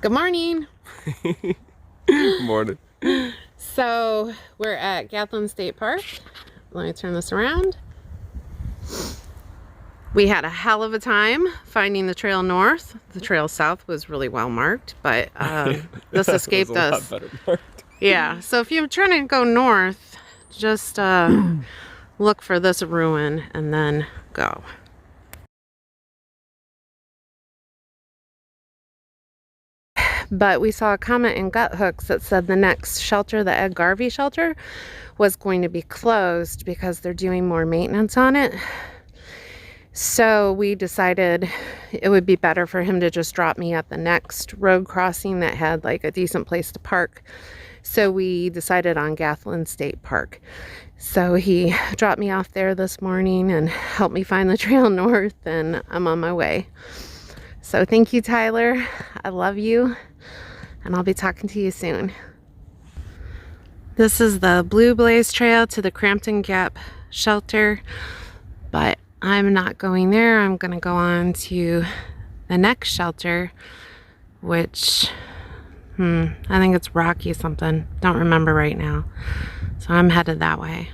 Good morning. Morning. So we're at Gatlin State Park. Let me turn this around. We had a hell of a time finding the trail north. The trail south was really well marked, but this escaped us. Lot better marked. Yeah, so if you're trying to go north, just look for this ruin and then go. But we saw a comment in Gut Hooks that said the next shelter, the Ed Garvey shelter, was going to be closed because they're doing more maintenance on it. So we decided it would be better for him to just drop me at the next road crossing that had like a decent place to park. So we decided on Gatlin State Park. So he dropped me off there this morning and helped me find the trail north, and I'm on my way. So thank you, Tyler. I love you, and I'll be talking to you soon. This is the Blue Blaze Trail to the Crampton Gap shelter, but I'm not going there. I'm gonna go on to the next shelter, which, I think it's Rocky something. Don't remember right now. So I'm headed that way.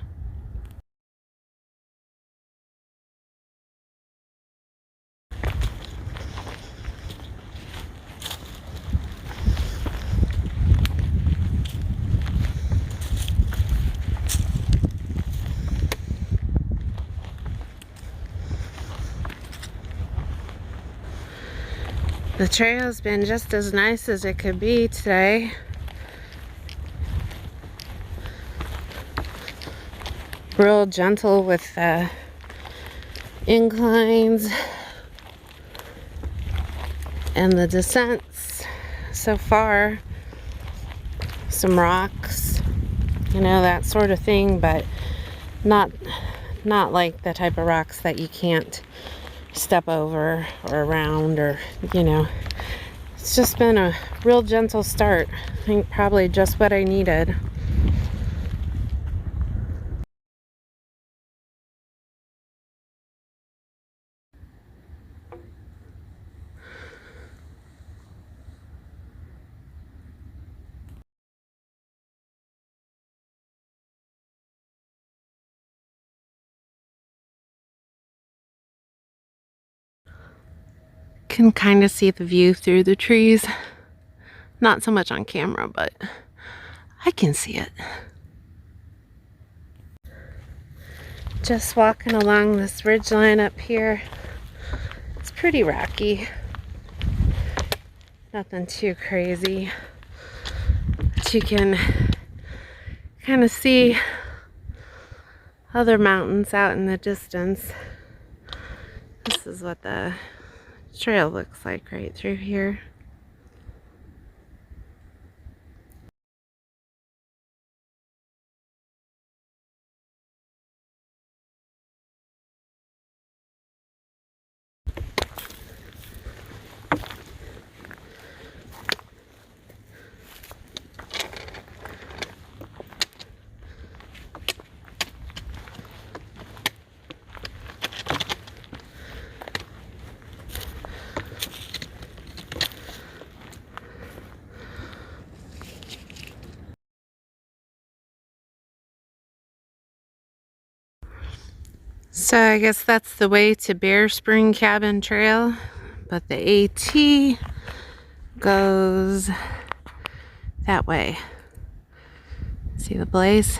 The trail's been just as nice as it could be today. Real gentle with the inclines and the descents so far. Some rocks, you know, that sort of thing, but not like the type of rocks that you can't step over or around, or, you know. It's just been a real gentle start. I think probably just what I needed. Can kind of see the view through the trees. Not so much on camera, but I can see it. Just walking along this ridge line up here. It's pretty rocky. Nothing too crazy. But you can kind of see other mountains out in the distance. This is what the trail looks like right through here. So I guess that's the way to Bear Spring Cabin Trail, but the AT goes that way. See the blaze?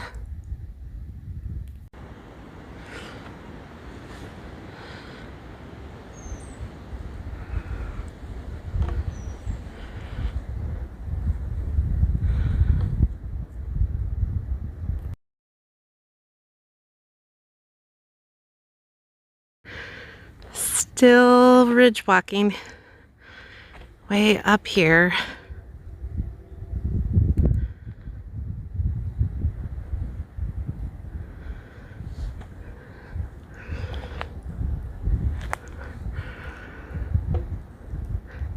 Still ridge walking way up here.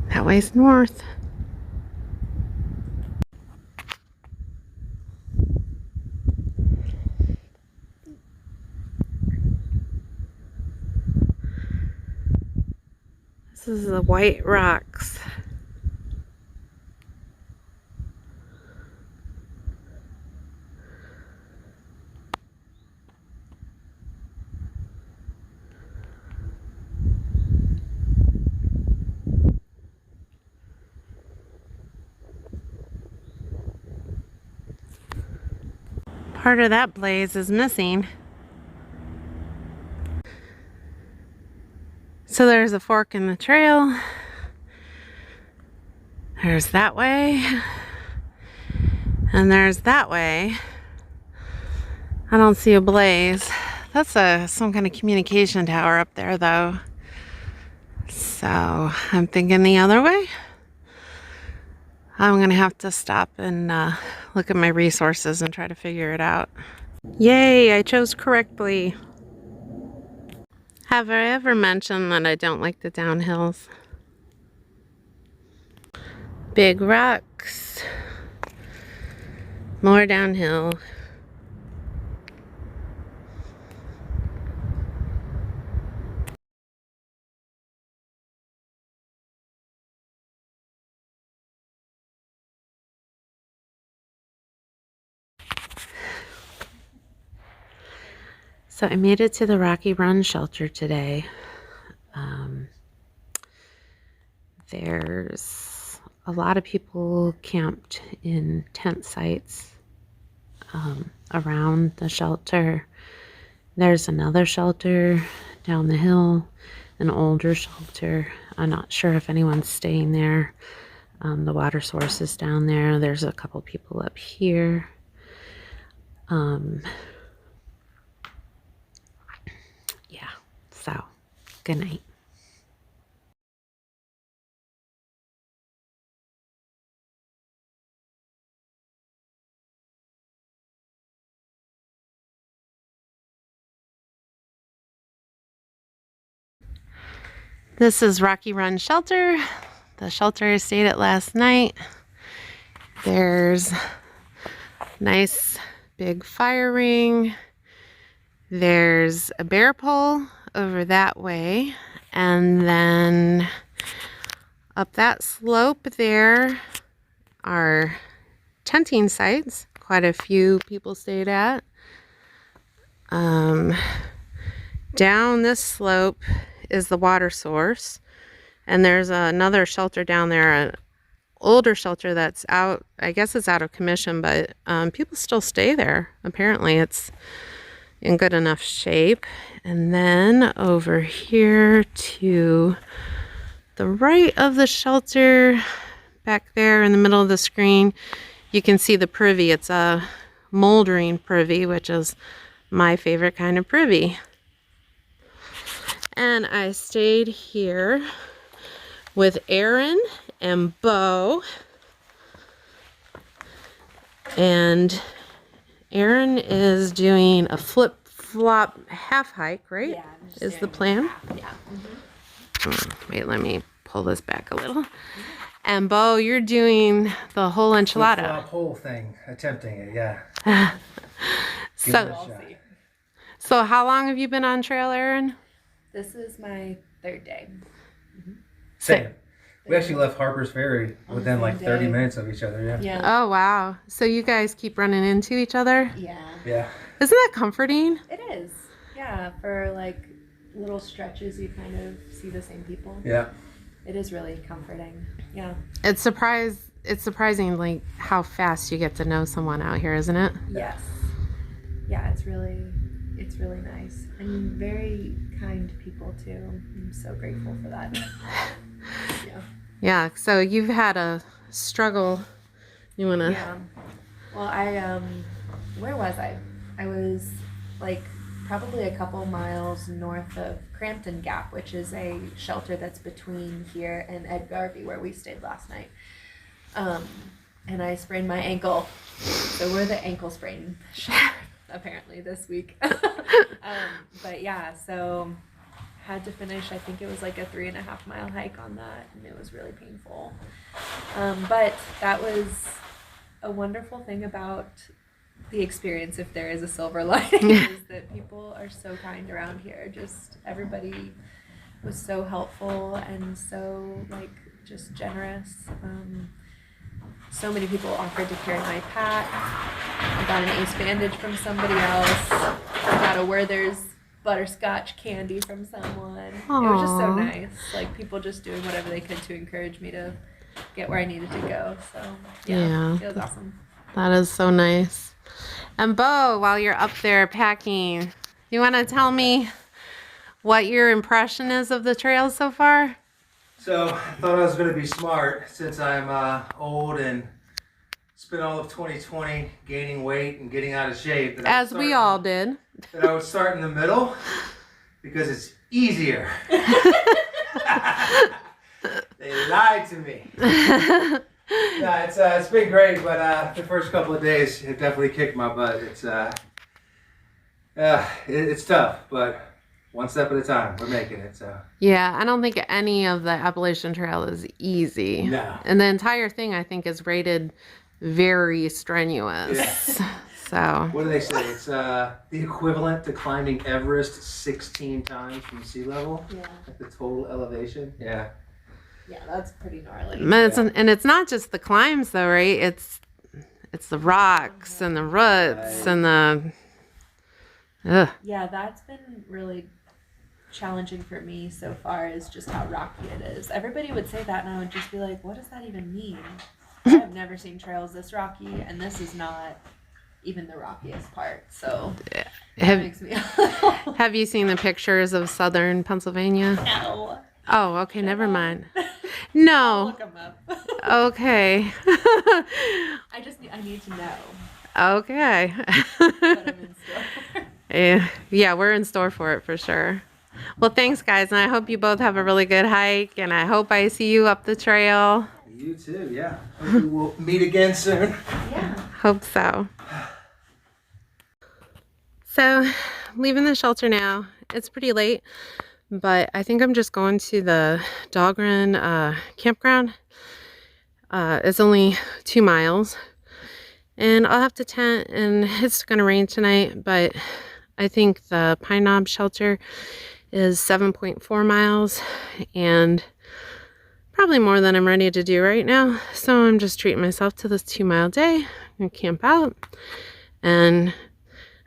That way's north. This is the White Rocks. Part of that blaze is missing. So there's a fork in the trail. There's that way. And there's that way. I don't see a blaze. That's some kind of communication tower up there though. So I'm thinking the other way. I'm gonna have to stop and look at my resources and try to figure it out. Yay, I chose correctly. Have I ever mentioned that I don't like the downhills? Big rocks. More downhill. So I made it to the Rocky Run shelter today. There's a lot of people camped in tent sites around the shelter. There's another shelter down the hill, an older shelter. I'm not sure if anyone's staying there. The water source is down there. There's a couple people up here. Yeah, so good night. This is Rocky Run Shelter, the shelter I stayed at last night. There's nice big fire ring. There's a bear pole over that way. And then up that slope there are tenting sites. Quite a few people stayed at. Down this slope is the water source, and there's another shelter down there, an older shelter that's out. I guess it's out of commission, but people still stay there. Apparently it's in good enough shape. And then over here to the right of the shelter, back there in the middle of the screen, you can see the privy. It's a moldering privy, which is my favorite kind of privy. And I stayed here with Aaron and Bo. And Aaron is doing a flip-flop half hike, right? Yeah. Is the plan? Yeah. Wait, let me pull this back a little. And Bo, you're doing the whole enchilada. Flip-flop whole thing, attempting it, yeah. So how long have you been on trail, Aaron? This is my third day. Same. We actually left Harper's Ferry within like 30 minutes of each other, yeah. Yeah. Oh, wow. So you guys keep running into each other? Yeah. Yeah. Isn't that comforting? It is. Yeah. For like little stretches, you kind of see the same people. Yeah. It is really comforting. Yeah. It's surprising like how fast you get to know someone out here, isn't it? Yes. Yeah. It's really nice and very kind people too. I'm so grateful for that. Yeah. Yeah. So you've had a struggle. You wanna? Yeah. Well, where was I? I was like probably a couple miles north of Crampton Gap, which is a shelter that's between here and Ed Garvey, where we stayed last night. And I sprained my ankle. So we're the ankle sprain shelter apparently this week. But yeah, so had to finish, I think it was like a 3.5 mile hike on that, and it was really painful. But that was a wonderful thing about the experience, if there is a silver lining, is that people are so kind around here. Just everybody was so helpful and so like just generous. So many people offered to carry my pack. I got an ace bandage from somebody else. I got a Werther's butterscotch candy from someone. Aww. It was just so nice. Like people just doing whatever they could to encourage me to get where I needed to go. So yeah. It was awesome. That is so nice. And Bo, while you're up there packing, you want to tell me what your impression is of the trail so far? So I thought I was going to be smart since I'm old and spent all of 2020 gaining weight and getting out of shape. As we all did. That I would start in the middle because it's easier. They lied to me. No, it's been great, but the first couple of days it definitely kicked my butt. It's tough, but one step at a time. We're making it. So yeah, I don't think any of the Appalachian Trail is easy. No. And the entire thing I think is rated very strenuous. Yeah. So what do they say? It's the equivalent to climbing Everest 16 times from sea level. Yeah. At the total elevation. Yeah. Yeah, that's pretty gnarly. And it's not just the climbs though, right? It's the rocks and the roots and the Yeah, that's been really challenging for me so far, is just how rocky it is. Everybody would say that and I would just be like, what does that even mean? I've never seen trails this rocky, and this is not even the rockiest part. So that makes me Have you seen the pictures of southern Pennsylvania? No. Oh, okay, never mind. No. Look them up. Okay. I need to know. Okay. But I'm in store. Yeah, we're in store for it for sure. Well, thanks, guys, and I hope you both have a really good hike, and I hope I see you up the trail. You too, yeah. Hope we will meet again soon. Yeah. Hope so. So, leaving the shelter now. It's pretty late, but I think I'm just going to the Dahlgren campground. It's only 2 miles, and I'll have to tent, and it's going to rain tonight, but I think the Pine Knob shelter is 7.4 miles, and probably more than I'm ready to do right now. So I'm just treating myself to this 2-mile day and camp out, and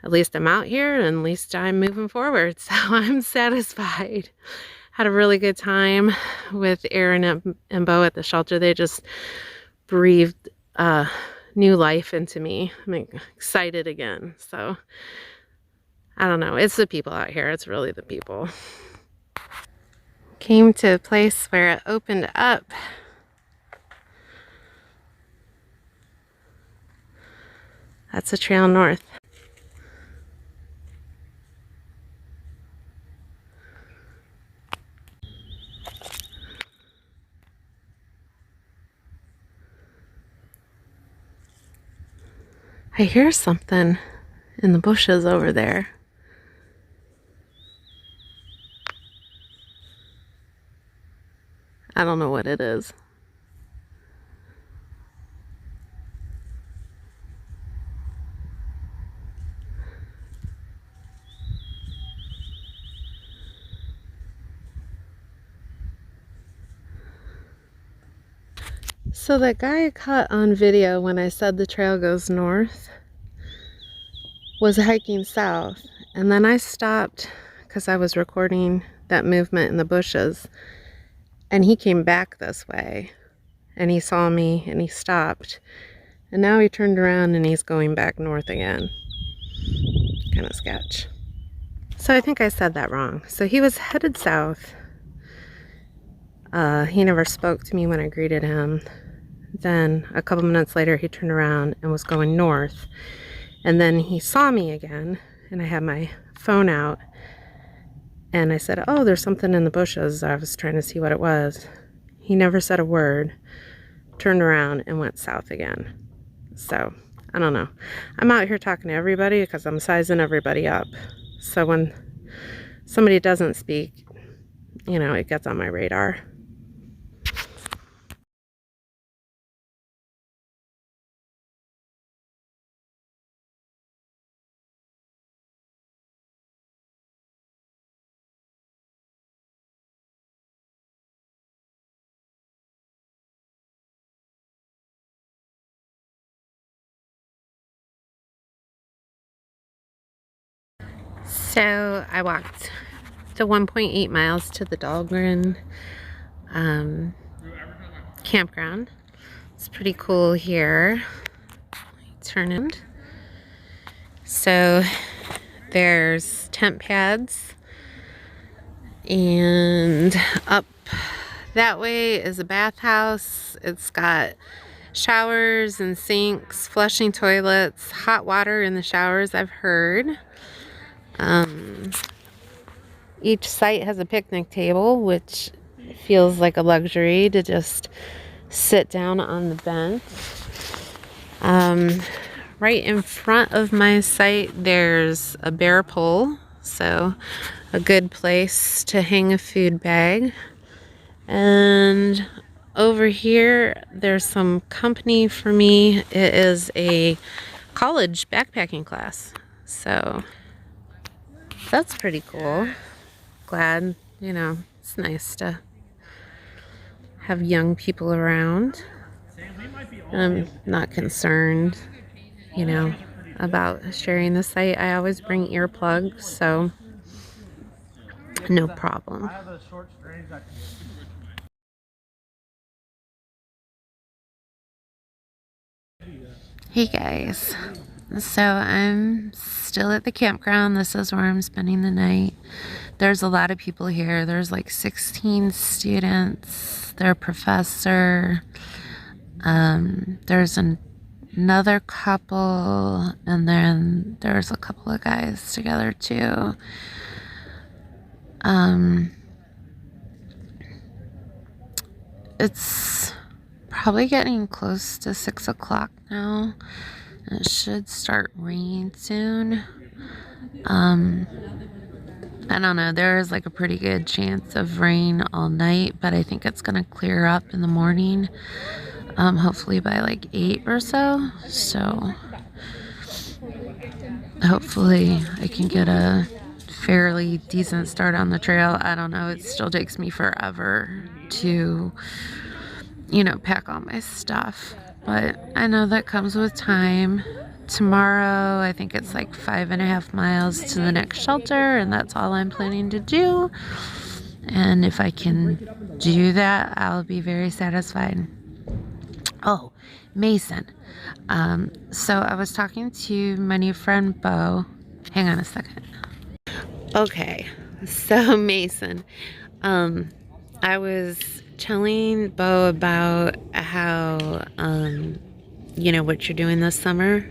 at least I'm out here, and at least I'm moving forward. So I'm satisfied. Had a really good time with Aaron and Bo at the shelter. They just breathed new life into me. I'm excited again. So I don't know. It's the people out here. It's really the people. Came to a place where it opened up. That's a trail north. I hear something in the bushes over there. I don't know what it is. So that guy I caught on video when I said the trail goes north was hiking south, and then I stopped because I was recording that movement in the bushes, and he came back this way, and he saw me and he stopped, and now he turned around and he's going back north again. Kind of sketch. So I think I said that wrong. So he was headed south. He never spoke to me when I greeted him. Then a couple minutes later he turned around and was going north, and then he saw me again, and I had my phone out, and I said, oh, there's something in the bushes. I was trying to see what it was. He never said a word, turned around and went south again. So I don't know. I'm out here talking to everybody because I'm sizing everybody up. So when somebody doesn't speak, you know, it gets on my radar. So I walked the 1.8 miles to the Dahlgren campground. It's pretty cool here. turn in. So there's tent pads, and up that way is a bathhouse. It's got showers and sinks, flushing toilets, hot water in the showers, I've heard. Each site has a picnic table, which feels like a luxury to just sit down on the bench. Right in front of my site, there's a bear pole, so a good place to hang a food bag. And over here, there's some company for me. It is a college backpacking class, so that's pretty cool. Glad, you know, it's nice to have young people around. I'm not concerned, you know, about sharing the site. I always bring earplugs, so no problem. Hey guys, so I'm still at the campground. This is where I'm spending the night. There's a lot of people here. There's like 16 students, their professor, there's another couple, and then there's a couple of guys together too. It's probably getting close to 6 o'clock now. It should start raining soon. I don't know, there is like a pretty good chance of rain all night, but I think it's gonna clear up in the morning, hopefully by like 8 or so. So hopefully I can get a fairly decent start on the trail. I don't know, it still takes me forever to, you know, pack all my stuff, but I know that comes with time. Tomorrow, I think it's like 5.5 miles to the next shelter, and that's all I'm planning to do. And if I can do that, I'll be very satisfied. Oh, Mason. So I was talking to my new friend, Bo. Hang on a second. Okay, so Mason, I was telling Bo about how, you know, what you're doing this summer,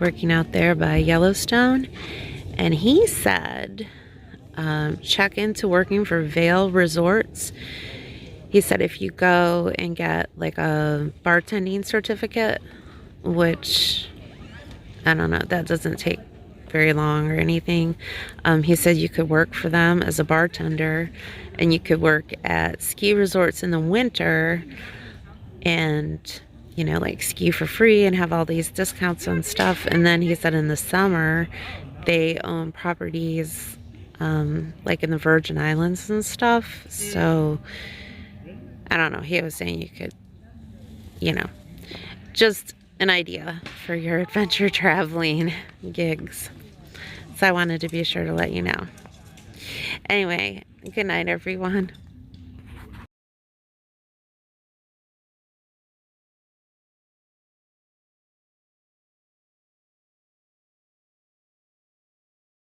working out there by Yellowstone, and he said check into working for Vail Resorts. He said if you go and get like a bartending certificate, which I don't know, that doesn't take very long or anything. He said you could work for them as a bartender, and you could work at ski resorts in the winter and, you know, like ski for free and have all these discounts and stuff. And then he said in the summer they own properties like in the Virgin Islands and stuff. So I don't know, he was saying you could, you know, just an idea for your adventure traveling gigs. So I wanted to be sure to let you know. Anyway, good night everyone.